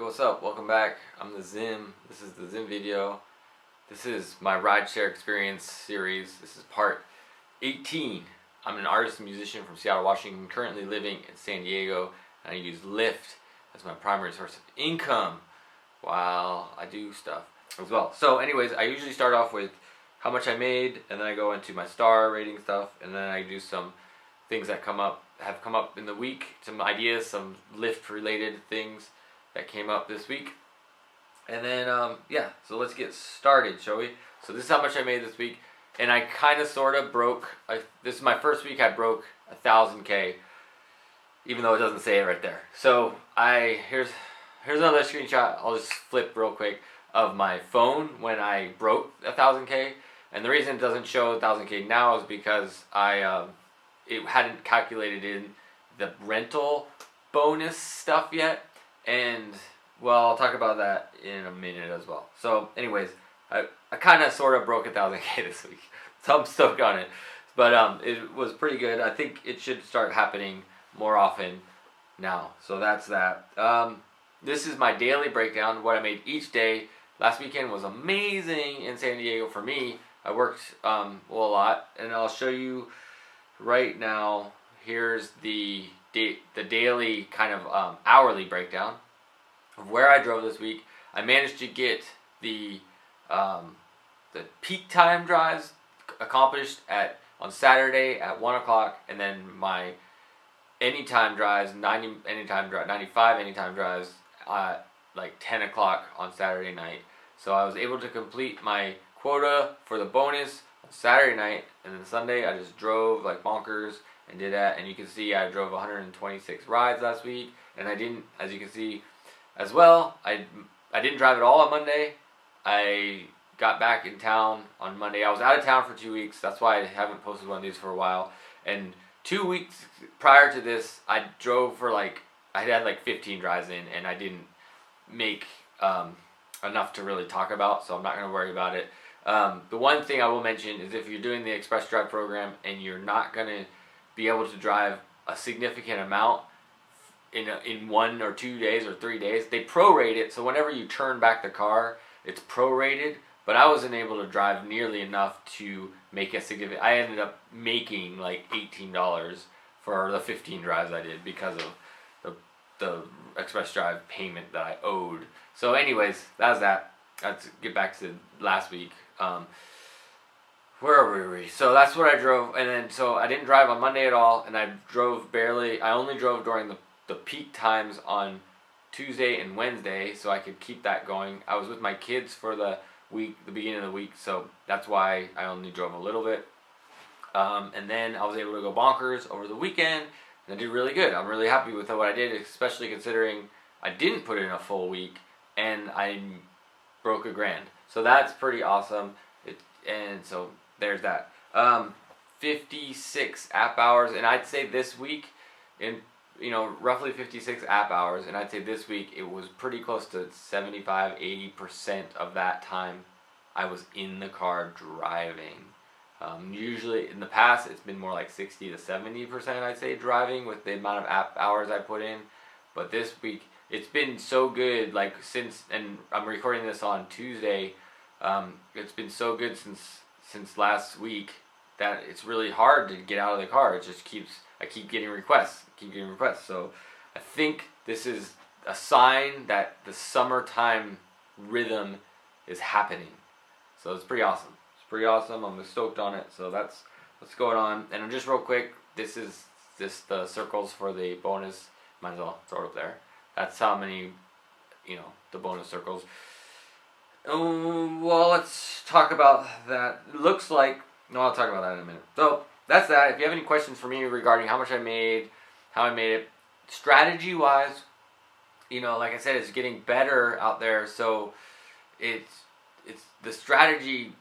what's up? Welcome back. I'm the Zim. This is the Zim video. This is my rideshare experience series. This is part 18. I'm an artist and musician from Seattle, Washington, currently living in San Diego, and I use Lyft as my primary source of income while I do stuff as well. So anyways, I usually start off with how much I made, and then I go into my star rating stuff, and then I do some things that have come up in the week, some ideas, some Lyft related things that came up this week. And then yeah, so let's get started, shall we? So this is how much I made this week, and I kind of sort of broke, this is my first week I broke 1,000K, even though it doesn't say it right there. So here's another screenshot, I'll just flip real quick, of my phone when I broke 1,000K. And the reason it doesn't show 1,000K now is because it hadn't calculated in the rental bonus stuff yet, and well, I'll talk about that in a minute as well. So anyways, I kind of sort of broke 1,000K this week, so I'm stoked on it. But it was pretty good. I think it should start happening more often now. So that's that. This is my daily breakdown, what I made each day. Last weekend was amazing in San Diego for me. I worked a lot, and I'll show you right now. Here's the daily kind of hourly breakdown of where I drove this week. I managed to get the peak time drives accomplished on Saturday at 1 o'clock, and then my anytime drives, 95 anytime drives at like 10 o'clock on Saturday night. So I was able to complete my quota for the bonus on Saturday night, and then Sunday I just drove like bonkers and did that. And you can see I drove 126 rides last week, and I didn't, as you can see as well, I didn't drive at all on Monday. I got back in town on Monday. I was out of town for 2 weeks, that's why I haven't posted one of these for a while. And 2 weeks prior to this, I drove for I had like 15 drives in, and I didn't make enough to really talk about, so I'm not going to worry about it. The one thing I will mention is if you're doing the Express Drive program and you're not going to be able to drive a significant amount in 1 or 2 days or 3 days, they prorate it, so whenever you turn back the car, it's prorated. But I wasn't able to drive nearly enough to make a significant. I ended up making like $18 for the 15 drives I did because of the Express Drive payment that I owed. So anyways, that's that. Let's get back to last week. Where were we? So that's what I drove, and then so I didn't drive on Monday at all, and I drove barely. I only drove during the peak times on Tuesday and Wednesday, so I could keep that going. I was with my kids for the beginning of the week, so that's why I only drove a little bit. And then I was able to go bonkers over the weekend, and I did really good. I'm really happy with what I did, especially considering I didn't put in a full week, and I broke $1,000. So that's pretty awesome. And so there's that. 56 app hours, and I'd say this week, roughly 56 app hours, and I'd say this week it was pretty close to 75-80% of that time I was in the car driving. Usually in the past it's been more like 60 to 70% I'd say driving with the amount of app hours I put in, but this week it's been so good, and I'm recording this on Tuesday. It's been so good since last week that it's really hard to get out of the car. It just I keep getting requests. So I think this is a sign that the summertime rhythm is happening. So it's pretty awesome. I'm stoked on it. So that's what's going on. And just real quick, this is just the circles for the bonus. Might as well throw it up there. That's how many, the bonus circles. Well, let's talk about that. It looks like, I'll talk about that in a minute. So that's that. If you have any questions for me regarding how much I made, how I made it, strategy-wise, like I said, it's getting better out there. So it's the strategy.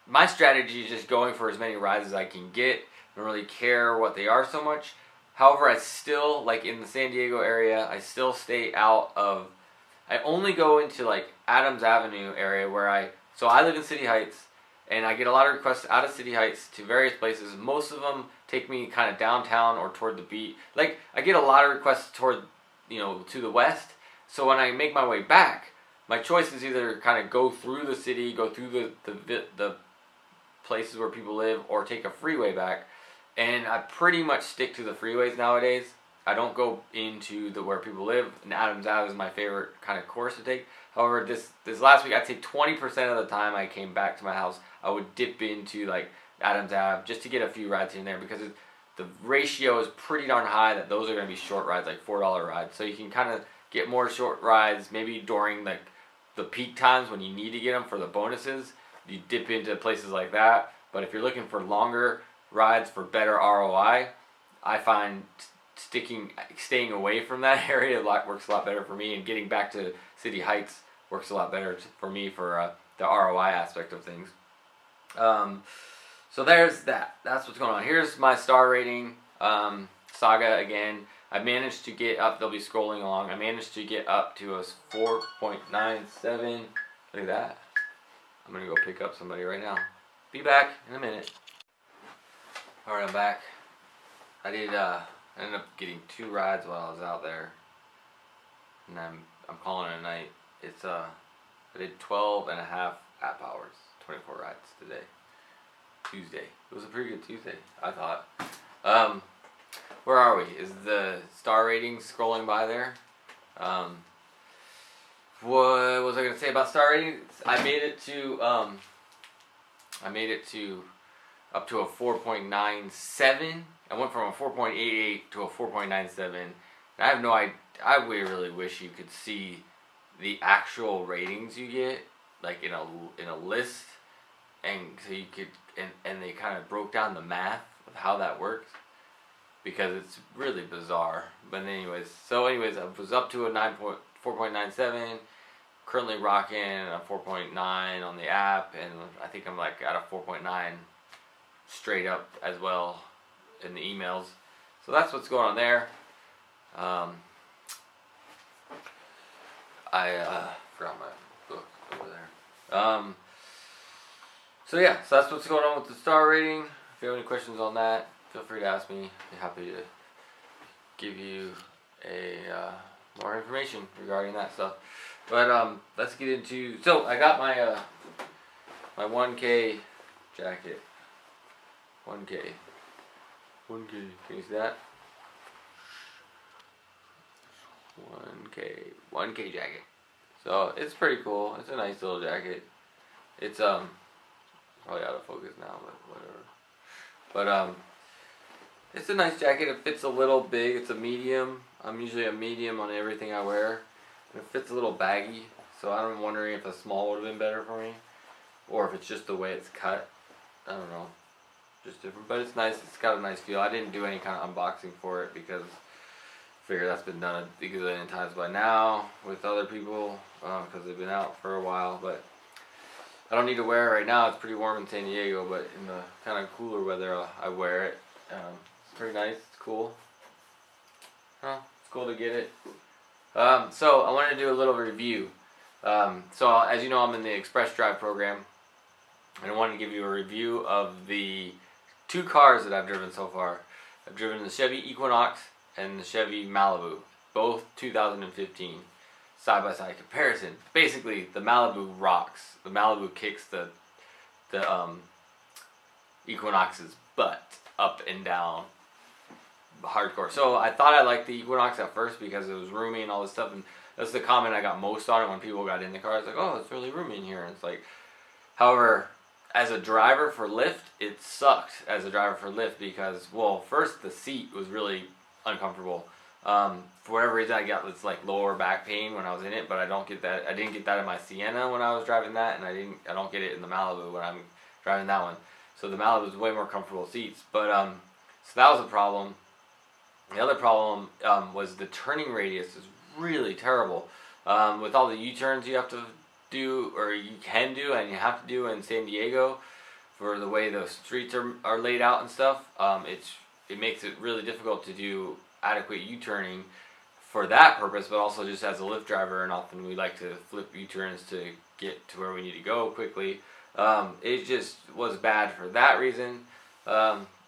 My strategy is just going for as many rides as I can get. I don't really care what they are so much. However, I still, in the San Diego area, I still stay out of, I only go into Adams Avenue area so I live in City Heights, and I get a lot of requests out of City Heights to various places. Most of them take me kind of downtown or toward the beach. I get a lot of requests toward, to the west, So when I make my way back, my choice is either kind of go through the city, go through the places where people live, or take a freeway back. And I pretty much stick to the freeways nowadays. I don't go into where people live. And Adams Ave is my favorite kind of course to take. However, this last week, I'd say 20% of the time I came back to my house, I would dip into like Adams Ave just to get a few rides in there, because the ratio is pretty darn high that those are going to be short rides, like $4 rides. So you can kind of get more short rides maybe during like the peak times when you need to get them for the bonuses. You dip into places like that. But if you're looking for longer rides for better ROI, I find staying away from that area works a lot better for me, and getting back to City Heights works a lot better for me for the ROI aspect of things. So there's that. That's what's going on. Here's my star rating saga again. I managed to get up. They'll be scrolling along. I managed to get up to a 4.97. Look at that. I'm gonna go pick up somebody right now. Be back in a minute. All right, I'm back. I ended up getting 2 rides while I was out there, and I'm calling it a night. It's I did 12 and a half app hours, 24 rides today. Tuesday. It was a pretty good Tuesday, I thought. Where are we? Is the star rating scrolling by there? What was I gonna say about star ratings? I made it to up to a 4.97. I went from a 4.88 to a 4.97. And I have no idea. I really wish you could see the actual ratings you get, like in a list, and so you could and they kind of broke down the math of how that works, because it's really bizarre. But anyways, I was up to a 4.97. Currently rocking a 4.9 on the app, and I think I'm like at a 4.9 straight up as well in the emails. So that's what's going on there. I forgot my book over there. So yeah, so that's what's going on with the star rating. If you have any questions on that, feel free to ask me. I'd be happy to give you more information regarding that stuff. But let's get into. So I got my my 1K jacket. 1K. Can you see that? 1K jacket. So it's pretty cool. It's a nice little jacket. It's probably out of focus now, but whatever. But it's a nice jacket. It fits a little big. It's a medium. I'm usually a medium on everything I wear. And it fits a little baggy. So I'm wondering if a small would have been better for me, or if it's just the way it's cut. I don't know. Just different, but it's nice. It's got a nice feel. I didn't do any kind of unboxing for it because I figure that's been done a gazillion times by now with other people because they've been out for a while. But I don't need to wear it right now. It's pretty warm in San Diego, but in the kind of cooler weather, I wear it. It's pretty nice. It's cool. It's cool to get it. So I wanted to do a little review. So as you know, I'm in the Express Drive program, and I wanted to give you a review of the 2 cars that I've driven so far. I've driven the Chevy Equinox and the Chevy Malibu, both 2015, side-by-side comparison. Basically, the Malibu rocks. The Malibu kicks the Equinox's butt up and down hardcore. So I thought I liked the Equinox at first because it was roomy and all this stuff, and that's the comment I got most on it when people got in the car. It's like, oh, it's really roomy in here. And it's like, however, as a driver for Lyft, it sucked as a driver for Lyft because, well, first the seat was really uncomfortable. For whatever reason, I got this like lower back pain when I was in it, but I don't get that. I didn't get that in my Sienna when I was driving that, and I don't get it in the Malibu when I'm driving that one. So the Malibu is way more comfortable seats, but so that was a problem. The other problem was the turning radius is really terrible. With all the U-turns you have to do, or you can do, and you have to do in San Diego, for the way the streets are laid out and stuff, it makes it really difficult to do adequate U-turning for that purpose, but also just as a Lyft driver, and often we like to flip U-turns to get to where we need to go quickly. It just was bad for that reason.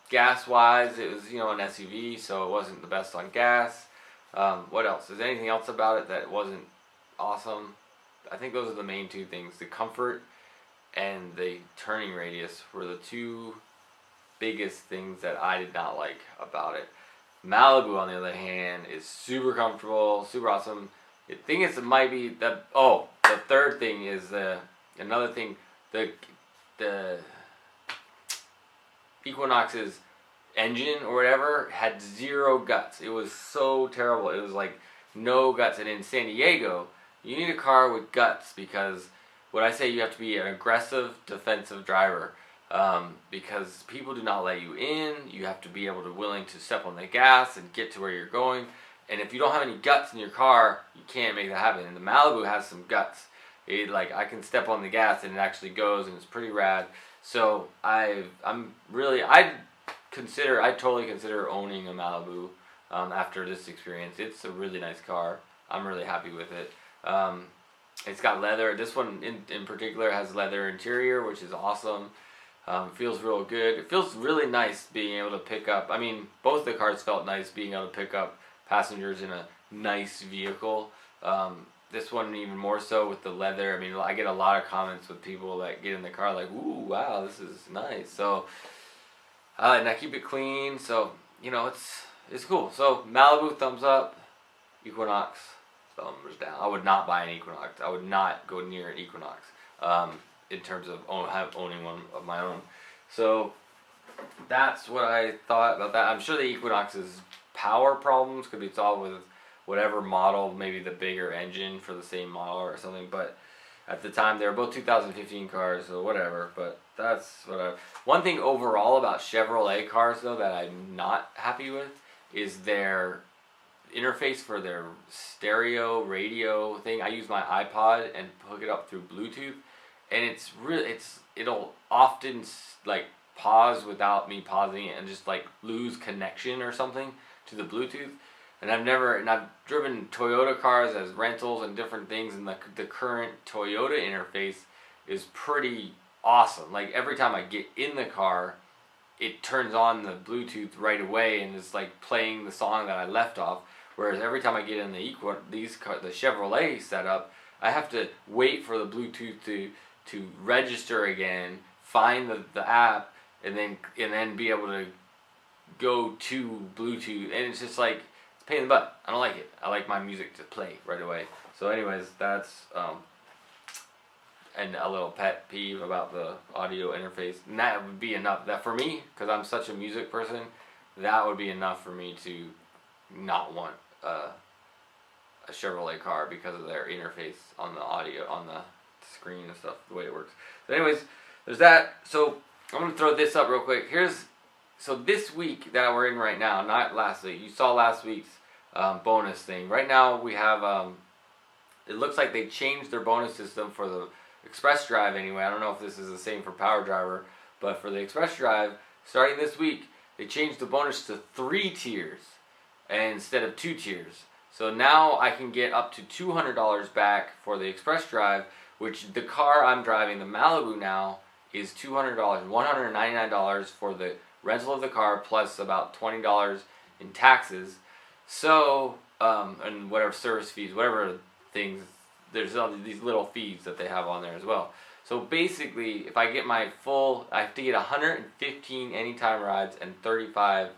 Gas-wise, it was, an SUV, so it wasn't the best on gas. What else? Is there anything else about it that wasn't awesome. I think those are the main two things. The comfort and the turning radius were the two biggest things that I did not like about it. Malibu, on the other hand, is super comfortable, super awesome. I think it might be the the third thing is another thing. The Equinox's engine or whatever had zero guts. It was so terrible. It was like no guts. And in San Diego, you need a car with guts, because what I say, you have to be an aggressive defensive driver, because people do not let you in. You have to be willing to step on the gas and get to where you're going. And if you don't have any guts in your car, you can't make that happen. And the Malibu has some guts. I can step on the gas and it actually goes, and it's pretty rad. So I totally consider owning a Malibu after this experience. It's a really nice car. I'm really happy with it. It's got leather. This one in particular has leather interior, which is awesome. Feels real good. It feels really nice being able to pick up. I mean, both the cars felt nice being able to pick up passengers in a nice vehicle. This one even more so with the leather. I mean, I get a lot of comments with people that get in the car like, "Ooh, wow, this is nice." So, and I keep it clean. So, it's cool. So Malibu, thumbs up. Equinox, thumbs down. I would not buy an Equinox. I would not go near an Equinox in terms of owning one of my own. So that's what I thought about that. I'm sure the Equinox's power problems could be solved with whatever model, maybe the bigger engine for the same model or something. But at the time, they were both 2015 cars, so whatever. But that's whatever. One thing overall about Chevrolet cars, though, that I'm not happy with is their interface for their stereo radio thing. I use my iPod and hook it up through Bluetooth, and it'll often pause without me pausing it and just lose connection or something to the Bluetooth. And I've driven Toyota cars as rentals and different things, and the current Toyota interface is pretty awesome. Like every time I get in the car, it turns on the Bluetooth right away and is playing the song that I left off. Whereas every time I get in the Chevrolet setup, I have to wait for the Bluetooth to register again, find the app, and then be able to go to Bluetooth, and it's just it's a pain in the butt. I don't like it. I like my music to play right away. So anyways, that's and a little pet peeve about the audio interface. And that would be enough. That for me, because I'm such a music person, that would be enough for me to not want a Chevrolet car because of their interface on the audio, on the screen and stuff, the way it works. So anyways, there's that. So I'm going to throw this up real quick. So this week that we're in right now, not last week. You saw last week's bonus thing. Right now we have, it looks like they changed their bonus system for the Express Drive anyway. I don't know if this is the same for Power Driver, but for the Express Drive, starting this week, they changed the bonus to 3 tiers instead of 2 tiers. So now I can get up to $200 back for the Express Drive, which the car I'm driving, the Malibu now, is $200, $199 for the rental of the car plus about $20 in taxes. So, and whatever service fees, whatever things, there's all these little fees that they have on there as well. So basically, if I get my full, I have to get 115 anytime rides and 35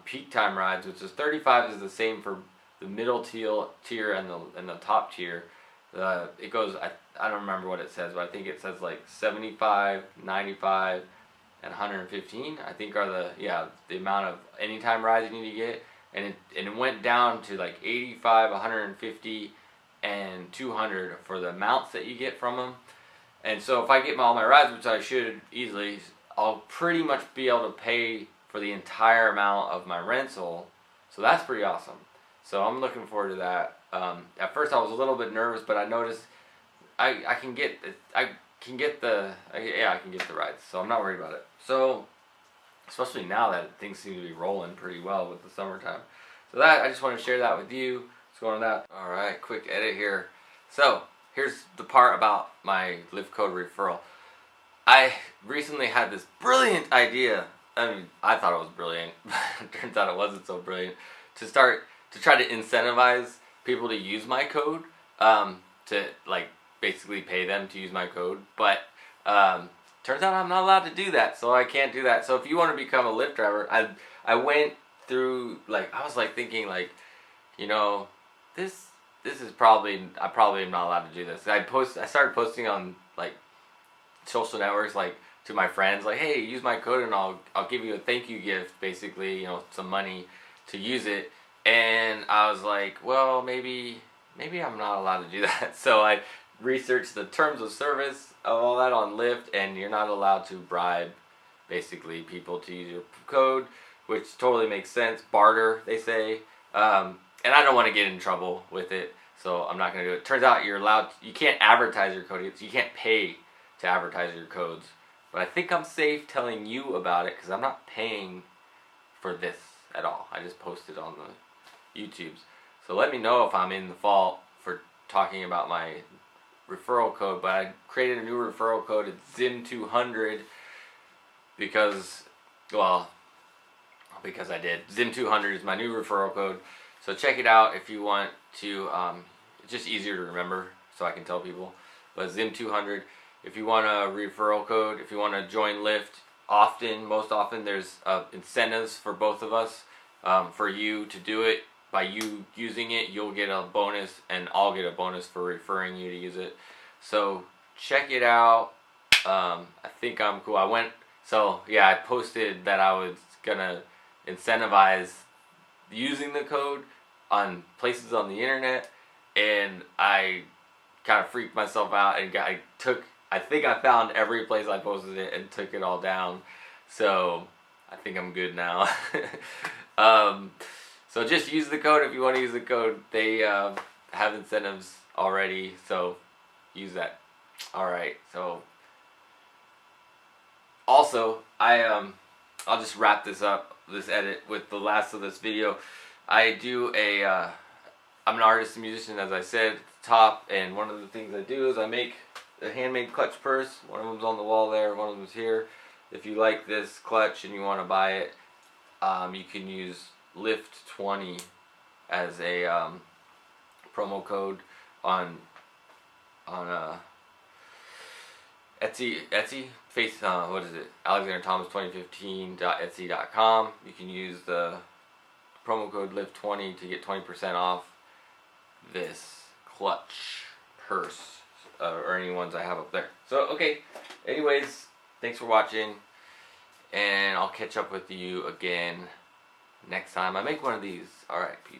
peak time rides, which is 35 is the same for the middle tier and the top tier. It goes, I don't remember what it says, but I think it says 75, 95, and 115. I think are the amount of anytime rides you need to get, and it went down to 85, 150, and 200 for the amounts that you get from them. And so if I get all my rides, which I should easily, I'll pretty much be able to pay for the entire amount of my rental. So that's pretty awesome. So I'm looking forward to that. At first I was a little bit nervous, but I noticed I can get the rides, so I'm not worried about it. So especially now that things seem to be rolling pretty well with the summertime. So that I just want to share that with you. Let's go on to that. All right, quick edit here. So here's the part about my lift code referral. I recently had this brilliant idea. I mean, I thought it was brilliant, but it turns out it wasn't so brilliant. To try to incentivize people to use my code. to like basically pay them to use my code, but turns out I'm not allowed to do that, so I can't do that. So if you want to become a Lyft driver, I went through, like, I was like thinking, like, you know, this is probably, I probably am not allowed to do this. I started posting on like social networks, like to my friends, like, hey, use my code and I'll give you a thank you gift, basically, you know, some money to use it. And I was like, well, maybe I'm not allowed to do that. So I researched the terms of service of all that on Lyft, and you're not allowed to bribe basically people to use your code, which totally makes sense. Barter, they say. And I don't want to get in trouble with it, so I'm not going to do it. Turns out you can't advertise your code. You can't pay to advertise your codes. But I think I'm safe telling you about it because I'm not paying for this at all. I just posted on the YouTubes. So let me know if I'm in the fault for talking about my referral code. But I created a new referral code. It's ZIM200 because I did. ZIM200 is my new referral code. So check it out if you want to. It's just easier to remember, so I can tell people. But ZIM200. If you want a referral code, if you want to join Lyft, most often there's incentives for both of us. For you to do it, by you using it, you'll get a bonus, and I'll get a bonus for referring you to use it. So check it out. I think I'm cool. I posted that I was gonna incentivize using the code on places on the internet, and I kind of freaked myself out, and I think I found every place I posted it and took it all down. So I think I'm good now. So just use the code if you want to use the code. They have incentives already, so use that. Alright, so also I'll just wrap this edit with the last of this video. I'm an artist and musician, as I said at the top, and one of the things I do is I make a handmade clutch purse. One of them's on the wall there, one of them's here. If you like this clutch and you want to buy it, you can use Lyft20 as a promo code on Etsy, what is it? Alexander Thomas 2015.etsy.com. You can use the promo code Lyft20 to get 20% off this clutch purse, or any ones I have up there. So, okay, anyways, thanks for watching, and I'll catch up with you again next time I make one of these. Alright, peace.